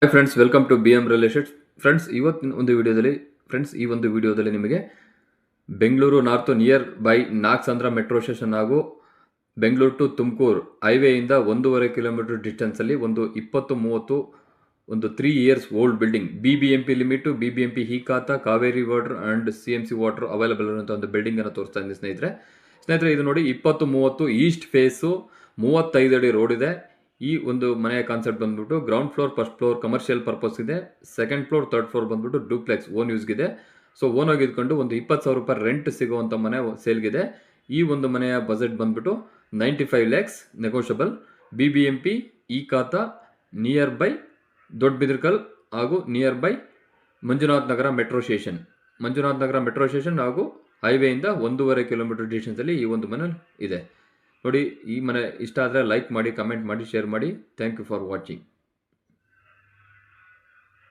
Hi friends, welcome to BM real estate. Friends, ಈ ಒಂದು ವಿಡಿಯೋದಲ್ಲಿ ನಿಮಗೆ Bengaluru north nearby Nagasandra metro station ಹಾಗೂ ಬೆಂಗಳೂರು ಟು ತುಮಕೂರು ಹೈವೇಯಿಂದ 1.5 ಕಿಲೋಮೀಟರ್ ಡಿಸ್ಟೆನ್ಸಲ್ಲಿ ಒಂದು 20-30 ಒಂದು 3 years old building, BBMP limit, BBMP E khata, Kaveri water and CMC water available ಇರುವಂಥ ಒಂದು ಬಿಲ್ಡಿಂಗನ್ನು ತೋರಿಸ್ತಾ ಇದ್ದೀನಿ ಸ್ನೇಹಿತರೆ. ಇದು ನೋಡಿ 20-30 ಈಸ್ಟ್ ಫೇಸು 35 ಅಡಿ ರೋಡ್ ಇದೆ. ಈ ಒಂದು ಮನೆಯ ಕಾನ್ಸೆಪ್ಟ್ ಬಂದ್ಬಿಟ್ಟು ground floor, first floor commercial purpose ಇದೆ. ಸೆಕೆಂಡ್ ಫ್ಲೋರ್, ಥರ್ಡ್ ಫ್ಲೋರ್ ಬಂದ್ಬಿಟ್ಟು ಡೂಪ್ಲೆಕ್ಸ್ ಓನ್ ಯೂಸ್ಗಿದೆ. ಸೊ ಓನ್ ಆಗಿ ಇದ್ಕೊಂಡು ಒಂದು 20,000 ರೂಪಾಯಿ ರೆಂಟ್ ಸಿಗುವಂಥ ಮನೆ ಸೇಲ್ಗಿದೆ. ಈ ಒಂದು ಮನೆಯ ಬಜೆಟ್ ಬಂದ್ಬಿಟ್ಟು 95 lakhs ನೆಗೋಷಿಯಬಲ್. BBMP ಈ ಖಾತಾ, ನಿಯರ್ ಬೈ ದೊಡ್ಡ ಬಿದಿರ್ಕಲ್ ಹಾಗೂ near by Manjunath Nagar metro station ಹಾಗೂ ಹೈವೇಯಿಂದ 1.5 ಕಿಲೋಮೀಟರ್ ಡಿಸ್ಟೆನ್ಸಲ್ಲಿ ಈ ಒಂದು ಮನೆ ಇದೆ. ನೋಡಿ, ಈ ಮನೆ ಇಷ್ಟ ಆದರೆ ಲೈಕ್ ಮಾಡಿ, ಕಮೆಂಟ್ ಮಾಡಿ, ಶೇರ್ ಮಾಡಿ. Thank you for watching.